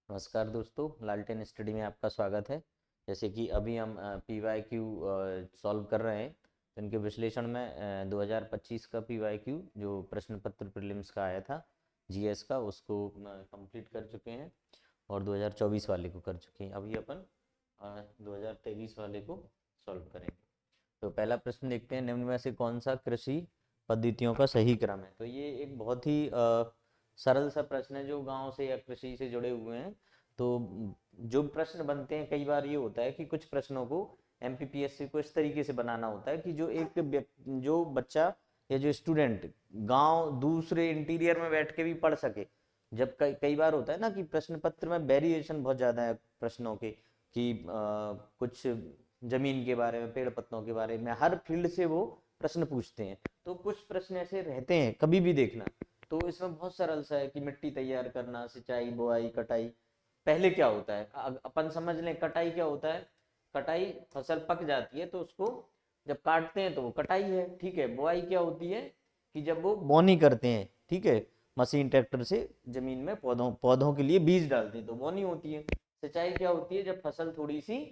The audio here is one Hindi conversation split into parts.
नमस्कार दोस्तों, लालटेन स्टडी में आपका स्वागत है। जैसे कि अभी हम PYQ सॉल्व कर रहे हैं, तो इनके विश्लेषण में 2025 का PYQ जो प्रश्न पत्र प्रीलिम्स का आया था GS का, उसको कंप्लीट कर चुके हैं और 2024 वाले को कर चुके हैं। अभी अपन 2023 वाले को सॉल्व करेंगे। तो पहला प्रश्न देखते हैं, निम्न में से कौन सा कृषि पद्धतियों का सही क्रम है। तो ये एक बहुत ही सरल सा प्रश्न है जो गांव से या कृषि से जुड़े हुए हैं। तो जो प्रश्न बनते हैं, कई बार ये होता है कि कुछ प्रश्नों को MPPSC को इस तरीके से बनाना होता है कि जो बच्चा या जो स्टूडेंट गांव दूसरे इंटीरियर में बैठ के भी पढ़ सके। जब कई बार होता है ना कि प्रश्न पत्र में वेरिएशन बहुत ज़्यादा है प्रश्नों के, कि कुछ जमीन के बारे में, पेड़ पत्तों के बारे में, हर फील्ड से वो प्रश्न पूछते हैं। तो कुछ प्रश्न ऐसे रहते हैं, कभी भी देखना। तो इसमें बहुत सरल सा है कि मिट्टी तैयार करना, सिंचाई, बुआई, कटाई। पहले क्या होता है अपन समझ लें, कटाई क्या होता है। कटाई, फसल पक जाती है तो उसको जब काटते हैं तो वो कटाई है, ठीक है। बुआई क्या होती है कि जब वो बोनी करते हैं, ठीक है, मशीन ट्रैक्टर से जमीन में पौधों पौधों के लिए बीज डालते हैं तो बोनी होती है। सिंचाई क्या होती है, जब फसल थोड़ी सी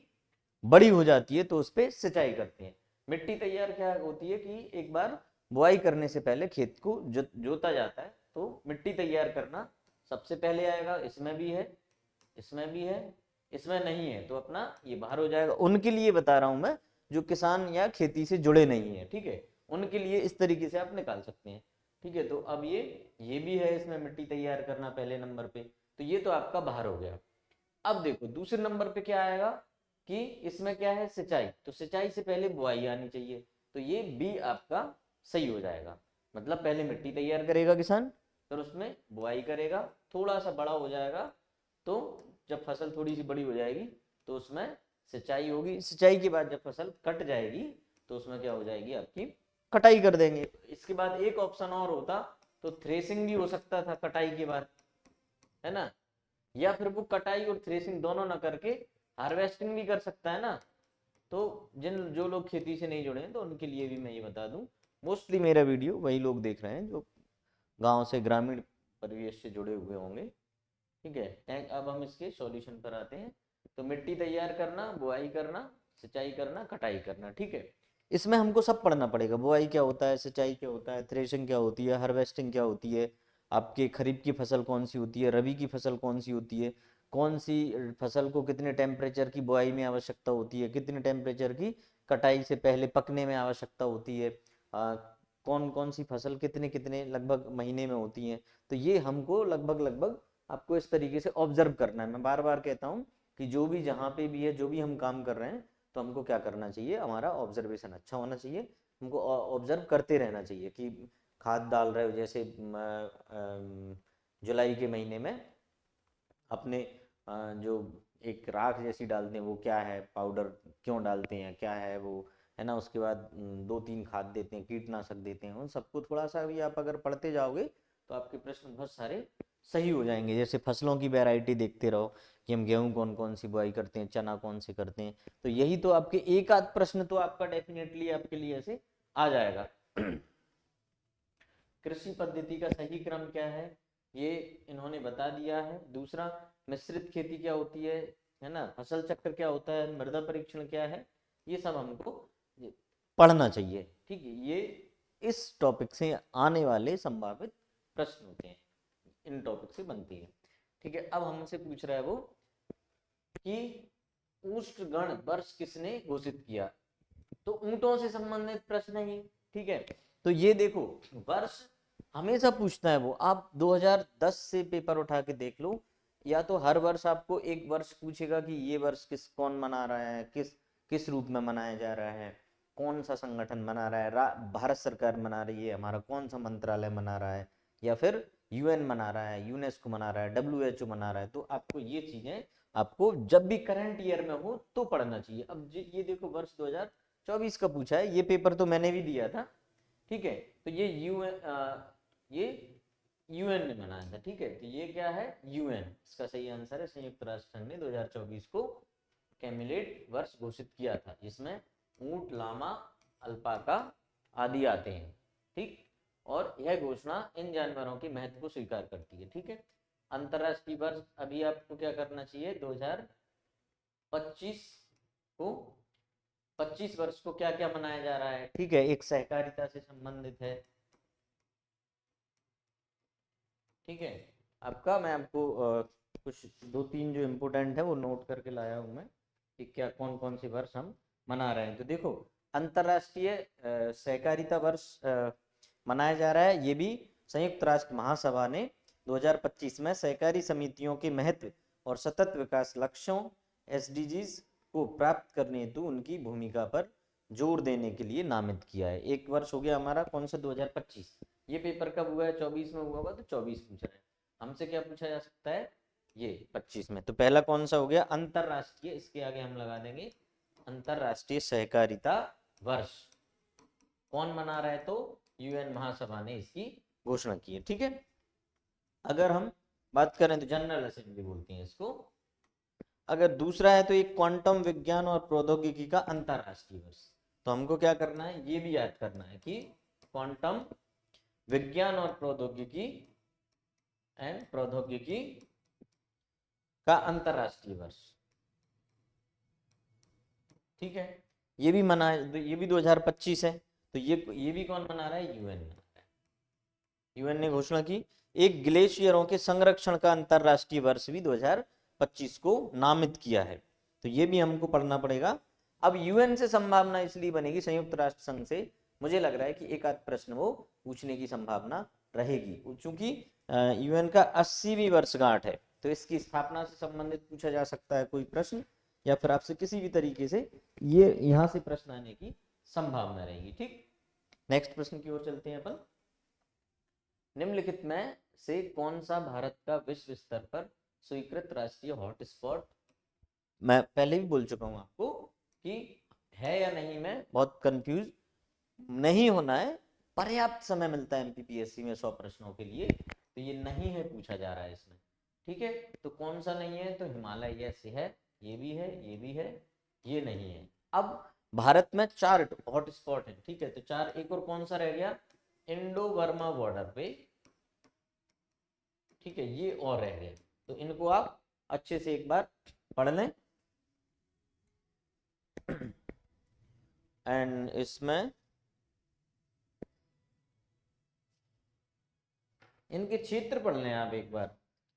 बड़ी हो जाती है तो उस पर सिंचाई करते हैं। मिट्टी तैयार क्या होती है कि एक बार बुआई करने से पहले खेत को जोता जाता है, तो मिट्टी तैयार करना सबसे पहले आएगा। इसमें भी है, इसमें भी है, इसमें नहीं है तो अपना ये बाहर हो जाएगा। उनके लिए बता रहा हूं मैं, जो किसान या खेती से जुड़े नहीं है, ठीक है, उनके लिए इस तरीके से आप निकाल सकते हैं, ठीक है। तो अब ये भी है, इसमें मिट्टी तैयार करना पहले नंबर पे, तो ये तो आपका बाहर हो गया। अब देखो दूसरे नंबर पे क्या आएगा कि इसमें क्या है, सिंचाई। तो सिंचाई से पहले बुआई आनी चाहिए, तो ये बी आपका सही हो जाएगा। मतलब पहले मिट्टी तैयार करेगा किसान, फिर उसमें बुआई करेगा, थोड़ा सा बड़ा हो जाएगा तो जब फसल थोड़ी सी बड़ी हो जाएगी तो उसमें सिंचाई होगी। सिंचाई के बाद जब फसल कट जाएगी तो उसमें क्या हो जाएगी, आपकी कटाई कर देंगे। इसके बाद एक ऑप्शन और होता, तो थ्रेसिंग भी हो सकता था कटाई के बाद, है ना। या फिर वो कटाई और थ्रेसिंग दोनों ना करके हार्वेस्टिंग भी कर सकता है ना। तो जो लोग खेती से नहीं जुड़े हैं तो उनके लिए भी मैं ये बता दूं, मोस्टली मेरा वीडियो वही लोग देख रहे हैं जो गांव से, ग्रामीण परिवेश से जुड़े हुए होंगे, ठीक है। अब हम इसके सॉल्यूशन पर आते हैं। तो मिट्टी तैयार करना, बुआई करना, सिंचाई करना, कटाई करना, ठीक है। इसमें हमको सब पढ़ना पड़ेगा। बुआई क्या होता है, सिंचाई क्या होता है, थ्रेशिंग क्या होती है, हार्वेस्टिंग क्या होती है, आपके खरीफ की फसल कौन सी होती है, रबी की फसल कौन सी होती है, कौन सी फसल को कितने टेम्परेचर की बुआई में आवश्यकता होती है, कितने टेम्परेचर की कटाई से पहले पकने में आवश्यकता होती है, कौन कौन सी फसल कितने कितने लगभग महीने में होती है। तो ये हमको लगभग लगभग आपको इस तरीके से ऑब्जर्व करना है। मैं बार बार कहता हूँ कि जो भी जहाँ पे भी है, जो भी हम काम कर रहे हैं, तो हमको क्या करना चाहिए, हमारा ऑब्जर्वेशन अच्छा होना चाहिए। हमको ऑब्जर्व करते रहना चाहिए कि खाद डाल रहे हो, जैसे जुलाई के महीने में अपने जो एक राख जैसी डालते हैं वो क्या है, पाउडर क्यों डालते हैं, क्या है वो, है ना। उसके बाद 2-3 खाद देते हैं, कीटनाशक देते हैं। उन सबको थोड़ा सा भी आप अगर पढ़ते जाओगे तो आपके प्रश्न बहुत सारे सही हो जाएंगे। जैसे फसलों की वैरायटी देखते रहो कि हम गेहूं कौन कौन सी बुआई करते हैं, चना कौन से करते हैं। तो यही तो आपके एक आध प्रश्न तो आपका डेफिनेटली आपके लिए ऐसे आ जाएगा। कृषि पद्धति का सही क्रम क्या है, ये इन्होंने बता दिया है। दूसरा, मिश्रित खेती क्या होती है ना, फसल चक्र क्या होता है, मृदा परीक्षण क्या है, ये सब हमको पढ़ना चाहिए, ठीक है। ये इस टॉपिक से आने वाले संभावित प्रश्न होते हैं, इन टॉपिक से बनती है, ठीक है। अब हमसे पूछ रहा है वो कि उष्णगण वर्ष किसने घोषित किया। तो ऊंटों से संबंधित प्रश्न है ये, ठीक है। तो ये देखो, वर्ष हमेशा पूछता है वो। आप 2010 से पेपर उठा के देख लो, या तो हर वर्ष आपको एक वर्ष पूछेगा कि ये वर्ष कौन मना रहा है, किस किस रूप में मनाया जा रहा है, कौन सा संगठन मना रहा है, भारत सरकार मना रही है, हमारा कौन सा मंत्रालय मना रहा है, या फिर UN मना रहा है, यूनेस्को मना रहा है, WHO मना रहा है। तो आपको ये चीजें आपको जब भी करंट ईयर में हो तो पढ़ना चाहिए। अब ये देखो, वर्ष 2024 का पूछा है, ये पेपर तो मैंने भी दिया था, ठीक है। तो ये UN ने मनाया था, ठीक है। तो ये क्या है, UN। इसका सही आंसर है, संयुक्त राष्ट्र संघ ने 2024 को कैमिलेट वर्ष घोषित किया था, जिसमें ऊंट, लामा, अल्पाका आदि आते हैं, ठीक। और यह घोषणा इन जानवरों के महत्व को स्वीकार करती है, ठीक है। अंतरराष्ट्रीय वर्ष अभी आपको क्या करना चाहिए, 2025 को, 25 वर्ष को क्या क्या मनाया जा रहा है, ठीक है, एक सहकारिता से संबंधित है, ठीक है। आपका मैं आपको कुछ 2-3 जो इम्पोर्टेंट है वो नोट करके लाया हूँ मैं, कि क्या कौन कौन से वर्ष हम मना रहे हैं। तो देखो, अंतरराष्ट्रीय सहकारिता वर्ष मनाया जा रहा है, ये भी संयुक्त राष्ट्र महासभा ने 2025 में सहकारी समितियों के महत्व और सतत विकास लक्ष्यों एसडीजीज को प्राप्त करने हेतु उनकी भूमिका पर जोर देने के लिए नामित किया है। एक वर्ष हो गया हमारा, कौन सा, 2025। ये पेपर कब हुआ है, 24 में हुआ होगा, तो 24 पूछा है हमसे। क्या पूछा जा सकता है, ये 25 में। तो पहला कौन सा हो गया, अंतरराष्ट्रीय, इसके आगे हम लगा देंगे अंतरराष्ट्रीय सहकारिता वर्ष। कौन मना रहा है, तो यूएन महासभा ने इसकी घोषणा की है, ठीक है। अगर हम बात करें तो जनरल असेंबली बोलते हैं इसको। अगर दूसरा है तो एक क्वांटम विज्ञान और प्रौद्योगिकी का अंतरराष्ट्रीय वर्ष। तो हमको क्या करना है, ये भी याद करना है कि क्वांटम विज्ञान और प्रौद्योगिकी का अंतरराष्ट्रीय वर्ष, ठीक है। ये भी मना, ये भी 2025 है। तो ये भी कौन मना रहा है, यूएन मना रहा है। यूएन ने घोषणा की। एक ग्लेशियरों के संरक्षण का अंतरराष्ट्रीय वर्ष भी 2025 को नामित किया है। तो ये भी हमको पढ़ना पड़ेगा। अब यूएन से संभावना इसलिए बनेगी, संयुक्त राष्ट्र संघ से मुझे लग रहा है कि एक आध प्रश्न वो पूछने की संभावना रहेगी, चूंकि यूएन का 80वीं वर्षगांठ है, तो इसकी स्थापना से संबंधित पूछा जा सकता है कोई प्रश्न, या फिर आपसे किसी भी तरीके से ये यहाँ से प्रश्न आने की संभावना रहेगी, ठीक। नेक्स्ट प्रश्न की ओर चलते हैं अपन। निम्नलिखित में से कौन सा भारत का विश्व स्तर पर स्वीकृत राष्ट्रीय हॉटस्पॉट, मैं पहले भी बोल चुका हूं आपको कि है या नहीं, में बहुत कंफ्यूज नहीं होना है, पर्याप्त समय मिलता है एमपीपीएससी में 100 प्रश्नों के लिए, तो ये नहीं है पूछा जा रहा है इसमें, ठीक है। तो कौन सा नहीं है, तो हिमालय यस है, ये भी है, ये भी है, ये नहीं है। अब भारत में 4 हॉटस्पॉट है, ठीक है। तो 4, एक और कौन सा रह गया, इंडो बर्मा बॉर्डर पे, ठीक है, ये और रह गए। तो इनको आप अच्छे से एक बार पढ़ लें। एंड इसमें इनके क्षेत्र पढ़ लें आप एक बार,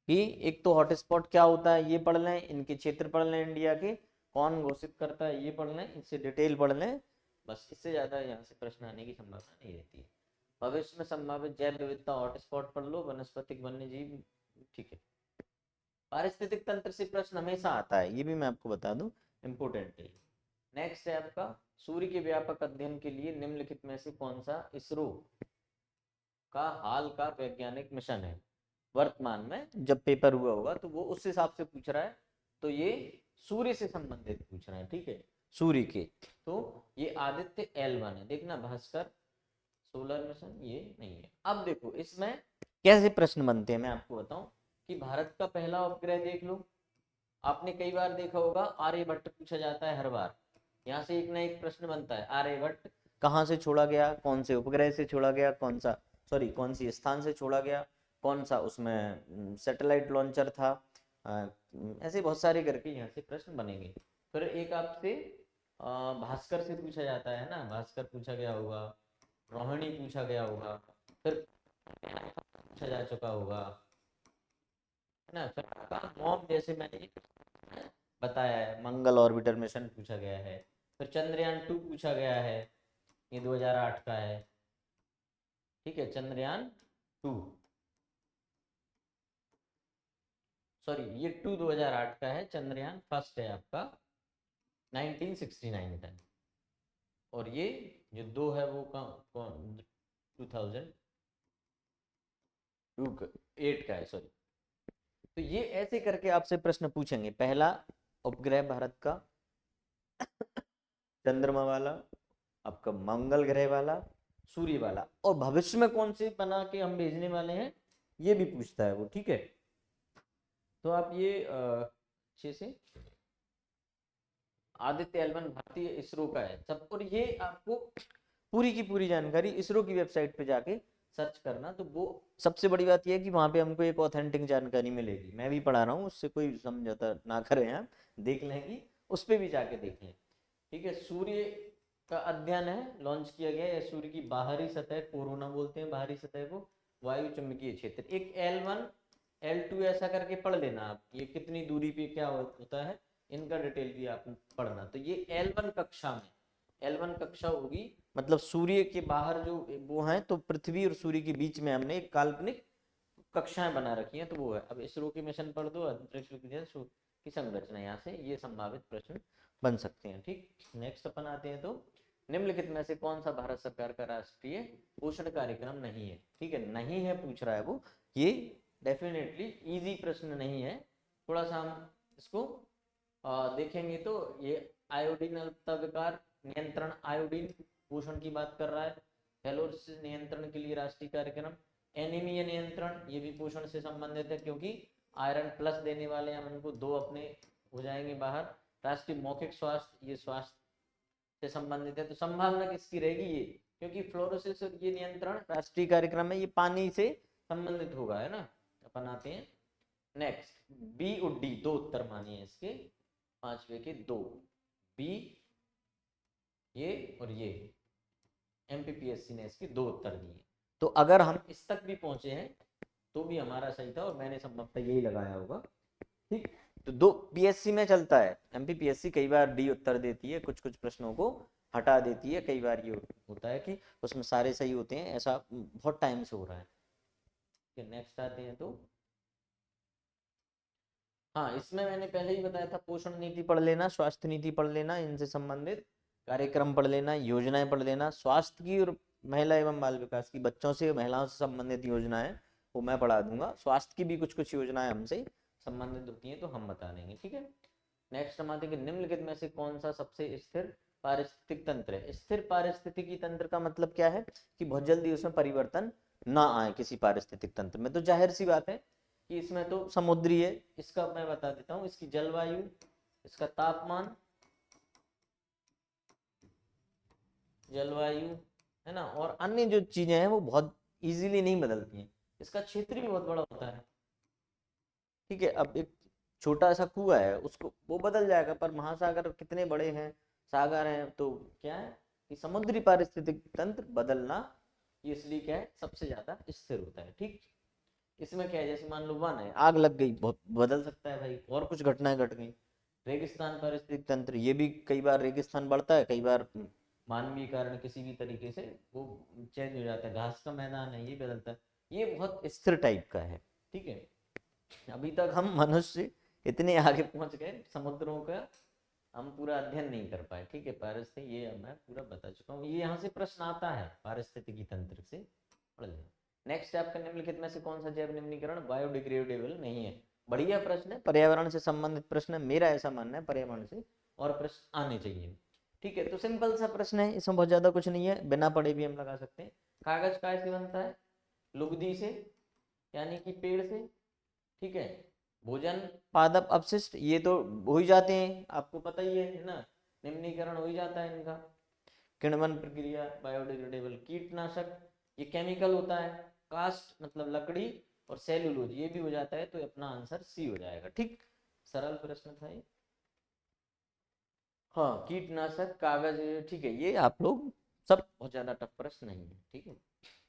कि एक तो हॉटस्पॉट क्या होता है ये पढ़ लें, इनके क्षेत्र पढ़ लें, इंडिया के कौन घोषित करता है ये पढ़ लें, इससे डिटेल पढ़ लें, बस। इससे ज्यादा यहाँ से प्रश्न आने की संभावना नहीं रहती है। भविष्य में संभावित जैव विविधता हॉटस्पॉट पढ़ लो, वनस्पतिक वन्यजीव, ठीक है। पारिस्थितिक तंत्र से प्रश्न हमेशा आता है, ये भी मैं आपको बता दूं, इंपोर्टेंट है। नेक्स्ट है आपका, सूर्य के व्यापक अध्ययन के लिए निम्नलिखित में से कौन सा इसरो का हाल का वैज्ञानिक मिशन है। वर्तमान में जब पेपर हुआ होगा तो वो उस हिसाब से पूछ रहा है, तो ये सूर्य से संबंधित पूछ रहा है, ठीक है, सूर्य के। तो ये आदित्य L1 है, देखना भास्कर सोलर मिशन ये नहीं है। अब देखो इसमें कैसे प्रश्न बनते हैं, मैं आपको बताऊं कि भारत का पहला उपग्रह देख लो, आपने कई बार देखा होगा, आर्यभट्ट पूछा जाता है हर बार, यहाँ से एक ना एक प्रश्न बनता है, आर्यभट्ट कहाँ से छोड़ा गया, कौन से उपग्रह से छोड़ा गया, कौन सी स्थान से छोड़ा गया, कौन सा उसमें सैटेलाइट लॉन्चर था, ऐसे बहुत सारे करके यहाँ से प्रश्न बनेंगे। फिर एक आपसे भास्कर से पूछा जाता है ना, भास्कर पूछा गया होगा, रोहिणी पूछा गया होगा, फिर पूछा जा चुका होगा, है ना। फिर मॉम, जैसे मैंने बताया है, मंगल ऑर्बिटर मिशन पूछा गया है। फिर चंद्रयान 2 पूछा गया है, ये 2008 का है, ठीक है, चंद्रयान 2, सॉरी ये 2008 का है, चंद्रयान फर्स्ट है आपका 1969 का, और ये जो 2 है वो कौन 2008 का है, सॉरी। तो ये ऐसे करके आपसे प्रश्न पूछेंगे, पहला उपग्रह भारत का, चंद्रमा वाला, आपका मंगल ग्रह वाला, सूर्य वाला, और भविष्य में कौन से बना के हम भेजने वाले हैं ये भी पूछता है वो, ठीक है। तो आप ये अच्छे से, आदित्य L1 भारतीय इसरो का है सब, और ये आपको पूरी की पूरी जानकारी इसरो की वेबसाइट पे जाके सर्च करना, तो वो सबसे बड़ी बात यह है कि वहाँ पे हमको एक ऑथेंटिक जानकारी मिलेगी। मैं भी पढ़ा रहा हूँ, उससे कोई समझौता ना करें, आप देख लें कि उस पर भी जाके देख लें। ठीक है, सूर्य का अध्ययन है, लॉन्च किया गया है। सूर्य की बाहरी सतह, कोरोना बोलते हैं बाहरी सतह को, वायु चुंबकीय क्षेत्र। एक L1 L2 ऐसा करके पढ़ लेना आप, ये कितनी दूरी पे क्या होता है, इनका डिटेल भी आप पढ़ना। तो ये L1 कक्षा में, L1 कक्षा होगी, मतलब सूर्य के बाहर जो वो है, तो पृथ्वी और सूर्य के बीच में हमने एक काल्पनिक कक्षाएं बना रखी हैं, तो वो है। अब इसरो की मिशन पढ़ दो, अंतरिक्ष की संरचना, यहाँ से ये संभावित प्रश्न बन सकते हैं। ठीक, नेक्स्ट अपन आते हैं, तो निम्नलिखित में से कौन सा भारत सरकार का राष्ट्रीय पोषण कार्यक्रम नहीं है। ठीक है, नहीं है पूछ रहा है वो, ये डेफिनेटली इजी प्रश्न नहीं है। थोड़ा सा हम इसको देखेंगे तो ये आयोडीन अल्पता विकार नियंत्रण, आयोडीन पोषण की बात कर रहा है। हेलोसिस नियंत्रण के लिए राष्ट्रीय कार्यक्रम, एनीमिया नियंत्रण, ये भी पोषण से संबंधित है, क्योंकि आयरन प्लस देने वाले हम उनको दो अपने हो जाएंगे बाहर। राष्ट्रीय मौखिक स्वास्थ्य, ये स्वास्थ्य से संबंधित है, तो संभावना किसकी रहेगी, ये, क्योंकि फ्लोरोसिस और ये नियंत्रण राष्ट्रीय कार्यक्रम है, ये पानी से संबंधित होगा, है ना। अपन आते हैं नेक्स्ट, बी और डी, दो उत्तर मानिए इसके, पांचवे के दो, बी ये और ये, एमपीपीएससी ने इसके दो उत्तर दिए। तो अगर हम इस तक भी पहुंचे हैं तो भी हमारा सही था, और मैंने संभवतः यही लगाया होगा। ठीक, तो दो पीएससी में चलता है, एमपीपीएससी कई बार डी उत्तर देती है, कुछ कुछ प्रश्नों को हटा देती है, कई बार ये होता है कि उसमें सारे सही होते हैं, ऐसा बहुत टाइम से हो रहा है। नेक्स्ट आते हैं, तो हाँ, इसमें मैंने पहले ही बताया था, पोषण नीति पढ़ लेना, स्वास्थ्य नीति पढ़ लेना, इनसे संबंधित कार्यक्रम पढ़ लेना, योजनाएं पढ़ लेना। स्वास्थ्य की और महिला एवं बाल विकास की, बच्चों से महिलाओं से संबंधित योजनाएं वो मैं पढ़ा दूंगा। स्वास्थ्य की भी कुछ कुछ योजनाएं हमसे संबंधित होती हैं, तो हम बता देंगे। ठीक है, नेक्स्ट हम आते हैं कि निम्नलिखित में से कौन सा सबसे स्थिर पारिस्थितिक तंत्र है। स्थिर पारिस्थितिकी तंत्र का मतलब क्या है, कि बहुत जल्दी उसमें परिवर्तन ना आए किसी पारिस्थितिक तंत्र में। तो जाहिर सी बात है कि इसमें तो समुद्री है, इसका मैं बता देता हूँ, इसकी जलवायु, इसका तापमान, जलवायु, है ना, और अन्य जो चीजें हैं वो बहुत इजीली नहीं बदलती हैं। इसका क्षेत्र भी बहुत बड़ा होता है। ठीक है, अब एक छोटा सा कुआं है, उसको वो बदल जाएगा, पर महासागर कितने बड़े हैं, सागर हैं, तो क्या है कि समुद्री पारिस्थितिक तंत्र बदलना, ये इसलिए क्या है, सबसे ज्यादा स्थिर होता है। ठीक, इसमें क्या है, जैसे मान लो वन है, आग लग गई, बहुत बदल सकता है भाई, और कुछ घटनाएं घट गई। रेगिस्तान पारिस्थितिक तंत्र, ये भी कई बार रेगिस्तान बढ़ता है, कई बार मानवीय कारण किसी भी तरीके से वो चेंज हो जाता है, घास का मैदान है, ये बदलता है, ये बहुत स्थिर टाइप का है। ठीक है, अभी तक हम मनुष्य इतने आगे पहुंच गए, समुद्रों का हम पूरा अध्ययन नहीं कर पाए। ठीक है, पारिस्थितिक ये मैं पूरा बता चुका हूँ, ये यहाँ से प्रश्न आता है पारिस्थितिकी तंत्र से, पढ़ लेना। नेक्स्ट आपका निम्नलिखित में से कौन सा जैव निम्नीकरण बायोडिग्रेडेबल नहीं है। बढ़िया प्रश्न है, पर्यावरण से संबंधित प्रश्न है, मेरा ऐसा मानना है पर्यावरण से और प्रश्न आने चाहिए। ठीक है, तो सिंपल सा प्रश्न है, इसमें बहुत ज्यादा कुछ नहीं है, बिना पढ़े भी हम लगा सकते हैं। कागज काय से बनता है, लुगदी से, यानी कि पेड़ से। ठीक है, भोजन पादप अपशिष्ट, ये तो हो ही जाते हैं, आपको पता ही है ना, निम्नीकरण हो ही जाता है इनका। किण्वन प्रक्रिया बायोडिग्रेडेबल, कीटनाशक ये केमिकल होता है, कास्ट मतलब लकड़ी, और सेल्यूलोज ये भी हो जाता है, तो अपना आंसर सी हो जाएगा। ठीक, सरल प्रश्न था ये। हाँ, कीटनाशक, कागज, ठीक है, ये आप लोग सब बहुत ज्यादा टफ प्रश्न नहीं है। ठीक है,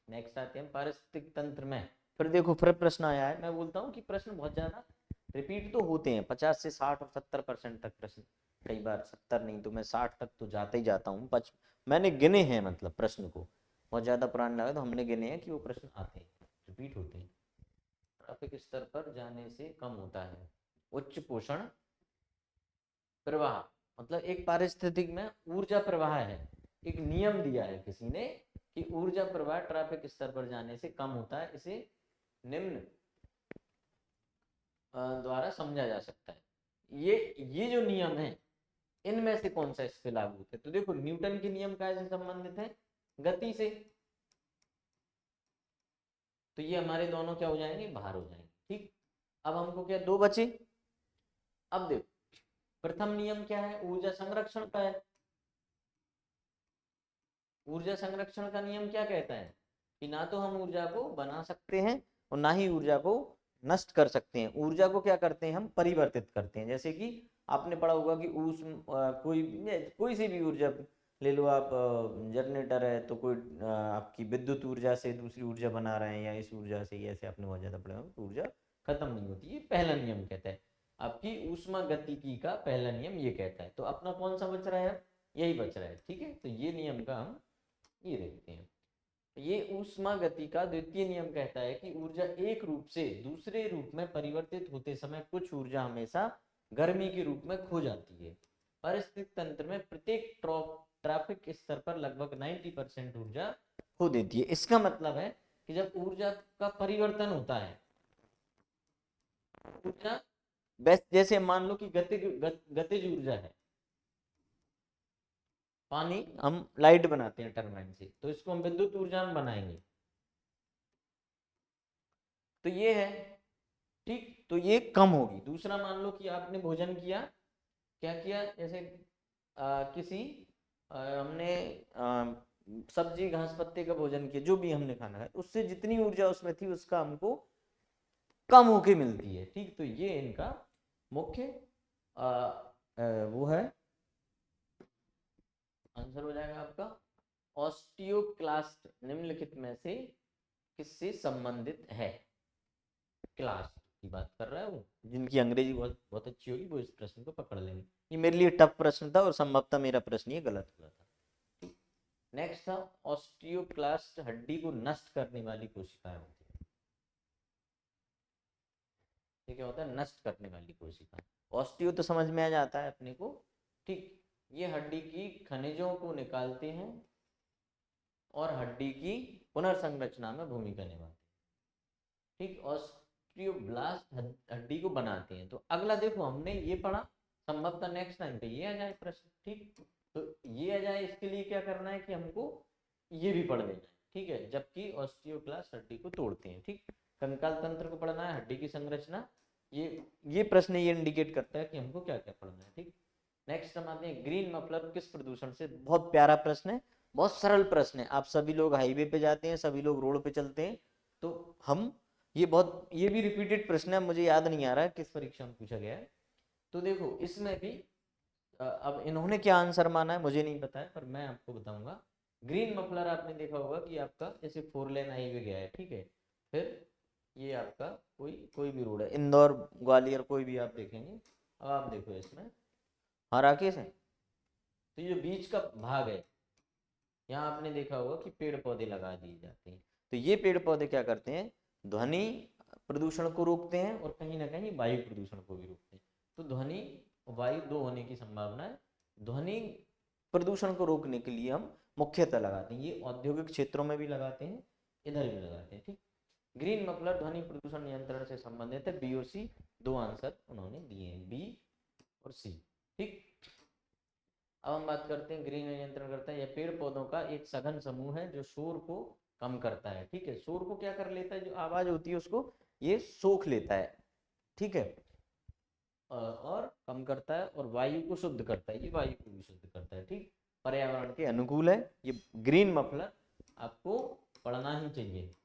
नेक्स्ट आते हैं पारिस्थितिक तंत्र में। फिर देखो, फिर प्रश्न आया है, मैं बोलता हूँ कि प्रश्न बहुत ज्यादा रिपीट तो होते हैं, 50 से 60 और 70% तक प्रश्न, कई बार 70 नहीं तो मैं 60 तक तो जाता ही जाता हूँ। मैंने गिने हैं, मतलब प्रश्न को बहुत ज्यादा पुराने लगा तो हमने गिने हैं कि वो प्रश्न आते हैं, रिपीट होते हैं। ट्रैफिक स्तर पर जाने से कम होता है उच्च पोषण प्रवाह, मतलब एक पारिस्थितिक में ऊर्जा प्रवाह है, एक नियम दिया है किसी ने कि ऊर्जा प्रवाह ट्रैफिक स्तर पर जाने से कम होता है, इसे निम्न द्वारा समझा जा सकता है। ये जो नियम है, इनमें से कौन सा इस पे लागू होता है, तो देखो न्यूटन के नियम कैसे संबंधित है, गति से, तो ये हमारे दोनों क्या हो जाएंगे, बाहर हो जाएंगे। ठीक, अब हमको क्या दो बचे। अब देखो, प्रथम नियम क्या है, ऊर्जा संरक्षण का है। ऊर्जा संरक्षण का नियम क्या कहता है, कि ना तो हम ऊर्जा को बना सकते हैं और ना ही ऊर्जा को नष्ट कर सकते हैं। ऊर्जा को क्या करते हैं हम, परिवर्तित करते हैं। जैसे कि आपने पढ़ा होगा कि कोई सी भी ऊर्जा ले लो आप, जनरेटर है तो कोई आपकी विद्युत ऊर्जा से दूसरी ऊर्जा बना रहे हैं, या इस ऊर्जा से, ऐसे आपने बहुत ज्यादा पढ़ा होगा, तो ऊर्जा खत्म नहीं होती। ये पहला नियम कहता है, आपकी ऊष्मा गतिकी का पहला नियम ये कहता है। तो अपना कौन सा बच रहा है, यही बच रहा है, ठीक है। तो ये नियम का हम ये देखते हैं। ये ऊष्मा गति का द्वितीय नियम कहता है कि ऊर्जा एक रूप से दूसरे रूप में परिवर्तित होते समय कुछ ऊर्जा हमेशा गर्मी के रूप में खो जाती है। पारिस्थितिक तंत्र में प्रत्येक ट्रैफिक स्तर पर लगभग 90% ऊर्जा खो देती है। इसका मतलब है कि जब ऊर्जा का परिवर्तन होता है, ऊर्जा जैसे मान लो कि गतिज ऊर्जा है, पानी हम लाइट बनाते हैं टरबाइन से, तो इसको हम विद्युत ऊर्जा में बनाएंगे, तो ये है, ठीक। तो ये कम होगी। दूसरा मान लो कि आपने भोजन किया, क्या किया, जैसे किसी हमने सब्जी घास पत्ते का भोजन किया, जो भी हमने खाना खाया, उससे जितनी ऊर्जा उसमें थी उसका हमको कम होके मिलती है, ठीक। तो ये इनका मुख्य वो है, आंसर हो जाएगा आपका ऑस्टियोक्लास्ट निम्नलिखित में से किससे संबंधित है। क्लास की बात कर रहा है वो, जिनकी अंग्रेजी बहुत बहुत अच्छी होगी वो इस प्रश्न को पकड़ लेंगे। ये मेरे लिए टफ प्रश्न था और संभवतः मेरा प्रश्न ये गलत हुआ था। नेक्स्ट था ऑस्टियोक्लास्ट हड्डी को नष्ट करने वाली कोशिकाएं होती है। ये क्या होता है, नष्ट करने वाली कोशिका। ऑस्टियो तो समझ में आ जाता है अपने को, ठीक। ये हड्डी की खनिजों को निकालते हैं और हड्डी की पुनर्संरचना में भूमिका निभाते हैं, ठीक। ऑस्टियोब्लास्ट हड्डी को बनाते हैं। तो अगला देखो, हमने ये पढ़ा, संभवतः नेक्स्ट टाइम पे ये आ जाए प्रश्न, ठीक। तो ये आ जाए, इसके लिए क्या करना है कि हमको ये भी पढ़ लेना है, ठीक है। जबकि ऑस्टियोब्लास्ट हड्डी को तोड़ते हैं, ठीक। कंकाल तंत्र को पढ़ना है, हड्डी की संरचना, ये प्रश्न ये इंडिकेट करता है कि हमको क्या क्या पढ़ना है, ठीक। नेक्स्ट हम आते हैं, ग्रीन मफलर किस प्रदूषण से, बहुत प्यारा प्रश्न है, बहुत सरल प्रश्न है। आप सभी लोग हाईवे पे जाते हैं, सभी लोग रोड पे चलते हैं, तो हम ये भी रिपीटेड प्रश्न है, मुझे याद नहीं आ रहा है किस परीक्षा में पूछा गया है। तो देखो इसमें भी अब इन्होंने क्या आंसर माना है मुझे नहीं पता है, पर मैं आपको बताऊंगा। ग्रीन मफलर आपने देखा होगा कि आपका जैसे 4 लेन हाईवे गया है, ठीक है। फिर ये आपका कोई कोई भी रोड है, इंदौर ग्वालियर कोई भी आप देखेंगे। अब आप देखो इसमें, हाँ राकेश है, तो ये बीच का भाग है, यहाँ आपने देखा होगा कि पेड़ पौधे लगा दिए जाते हैं। तो ये पेड़ पौधे क्या करते हैं, ध्वनि प्रदूषण को रोकते हैं और कहीं ना कहीं वायु प्रदूषण को भी रोकते हैं। तो ध्वनि वायु दो होने की संभावना है। ध्वनि प्रदूषण को रोकने के लिए हम मुख्यतः लगाते हैं, ये औद्योगिक क्षेत्रों में भी लगाते हैं, इधर भी लगाते हैं, ठीक। ग्रीन मफलर ध्वनि प्रदूषण नियंत्रण से संबंधित है, बी और सी, दो आंसर उन्होंने दिए हैं, बी और सी, ठीक। अब हम बात करते हैं ग्रीन नियंत्रण करता है, यह पेड़ पौधों का एक सघन समूह है जो शोर को कम करता है, ठीक है। शोर को क्या कर लेता है, जो आवाज होती है उसको ये सोख लेता है, ठीक है, और कम करता है, और वायु को शुद्ध करता है, ये वायु को भी शुद्ध करता है, ठीक। पर्यावरण के अनुकूल है ये ग्रीन मफलर, आपको पढ़ना ही चाहिए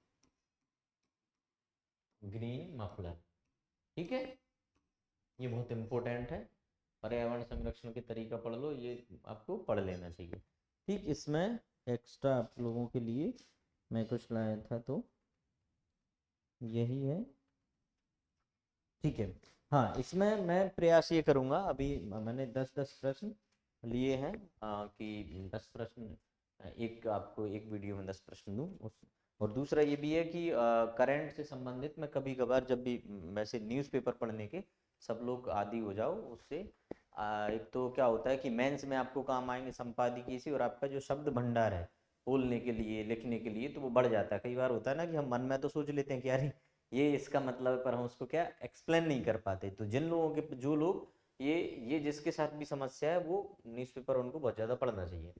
ग्रीन मफलर, ठीक है। ये बहुत इंपॉर्टेंट है, पर्यावरण संरक्षण के तरीका पढ़ लो, ये आपको पढ़ लेना चाहिए, ठीक। इसमें एक्स्ट्रा आप लोगों के लिए मैं कुछ लाया था, तो यही है, ठीक है। हाँ, इसमें मैं प्रयास ये करूँगा, अभी मैंने 10-10 प्रश्न लिए हैं, कि 10 प्रश्न एक आपको एक वीडियो में 10 प्रश्न दूँ उस, और दूसरा ये भी है कि करंट से संबंधित मैं कभी कभार जब भी वैसे न्यूज़पेपर पढ़ने के सब लोग आदी हो जाओ उससे, एक तो क्या होता है कि मेंस में आपको काम आएंगे संपादकीय से, और आपका जो शब्द भंडार है बोलने के लिए लिखने के लिए, तो वो बढ़ जाता है। कई बार होता है ना कि हम मन में तो सोच लेते हैं कि यार ये इसका मतलब है, पर हम उसको क्या एक्सप्लेन नहीं कर पाते। तो जिन लोगों के, जो लोग ये जिसके साथ भी समस्या है, वो न्यूज़पेपर उनको बहुत ज़्यादा पढ़ना चाहिए।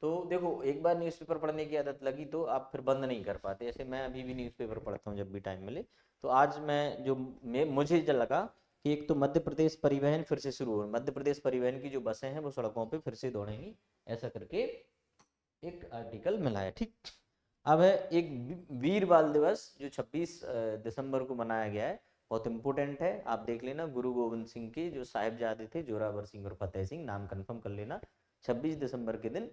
तो देखो, एक बार न्यूज़पेपर पढ़ने की आदत लगी तो आप फिर बंद नहीं कर पाते। जैसे मैं अभी भी न्यूज़पेपर पढ़ता हूँ जब भी टाइम मिले। तो आज मुझे जो लगा कि एक तो मध्य प्रदेश परिवहन फिर से शुरू हो, मध्य प्रदेश परिवहन की जो बसें हैं वो सड़कों पे फिर से दौड़ेंगी, ऐसा करके एक आर्टिकल मिला है, ठीक। अब है एक वीर बाल दिवस जो 26 दिसंबर को मनाया गया है, बहुत इंपॉर्टेंट है। आप देख लेना, गुरु गोविंद सिंह के जो साहिबजादे थे जोरावर सिंह और फतेह सिंह, नाम कंफर्म कर लेना। 26 दिसंबर के दिन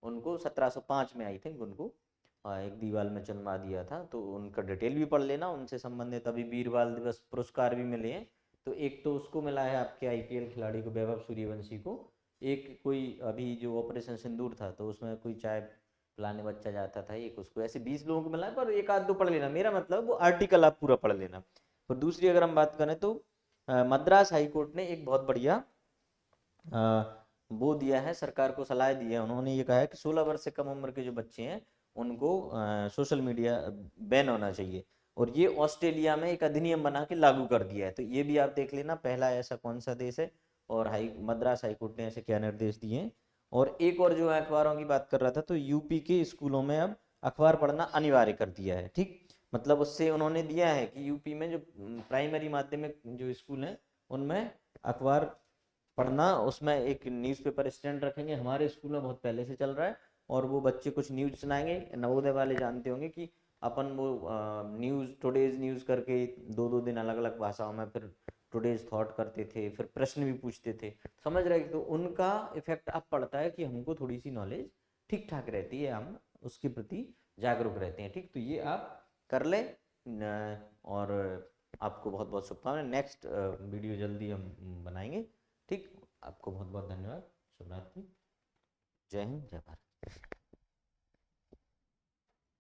उनको 1705 में आई थिंक उनको एक दीवाल में चुनवा दिया था। तो उनका डिटेल भी पढ़ लेना, उनसे संबंधित अभी वीर बाल दिवस पुरस्कार भी मिले हैं। तो एक तो उसको मिला है आपके आईपीएल खिलाड़ी को, वैभव सूर्यवंशी को। एक कोई अभी जो ऑपरेशन सिंदूर था तो उसमें कोई चाय पिलाने बच्चा जाता था, एक उसको, ऐसे 20 लोगों को मिला है, पर एक आध दो पढ़ लेना, मेरा मतलब वो आर्टिकल आप पूरा पढ़ लेना। और दूसरी अगर हम बात करें तो मद्रास हाई कोर्ट ने एक बहुत बढ़िया वो दिया है, सरकार को सलाह दी है। उन्होंने ये कहा है कि 16 वर्ष से कम उम्र के जो बच्चे हैं उनको सोशल मीडिया बैन होना चाहिए। और ये ऑस्ट्रेलिया में एक अधिनियम बना के लागू कर दिया है। तो ये भी आप देख लेना, पहला ऐसा कौन सा देश है और मद्रास हाईकोर्ट ने ऐसे क्या निर्देश दिए हैं। और एक और जो है अखबारों की बात कर रहा था, तो यूपी के स्कूलों में अब अखबार पढ़ना अनिवार्य कर दिया है। ठीक, मतलब उससे उन्होंने दिया है कि यूपी में जो प्राइमरी माध्यमिक जो स्कूल हैं उनमें अखबार पढ़ना, उसमें एक न्यूज़पेपर स्टैंड रखेंगे। हमारे स्कूल में बहुत पहले से चल रहा है, और वो बच्चे कुछ न्यूज़ सुनाएंगे। नवोदय वाले जानते होंगे कि अपन वो न्यूज़, टुडेज न्यूज़ करके 2-2 दिन अलग अलग भाषाओं में फिर टुडेज थॉट करते थे, फिर प्रश्न भी पूछते थे, समझ रहे। तो उनका इफेक्ट अब पड़ता है कि हमको थोड़ी सी नॉलेज ठीक ठाक रहती है, हम उसके प्रति जागरूक रहते हैं। ठीक, तो ये आप कर ले। और आपको बहुत बहुत शुभकामनाएं, नेक्स्ट वीडियो जल्दी हम बनाएंगे। ठीक, आपको बहुत बहुत धन्यवाद। शुभ रात्रि, जय हिंद, जय भारत।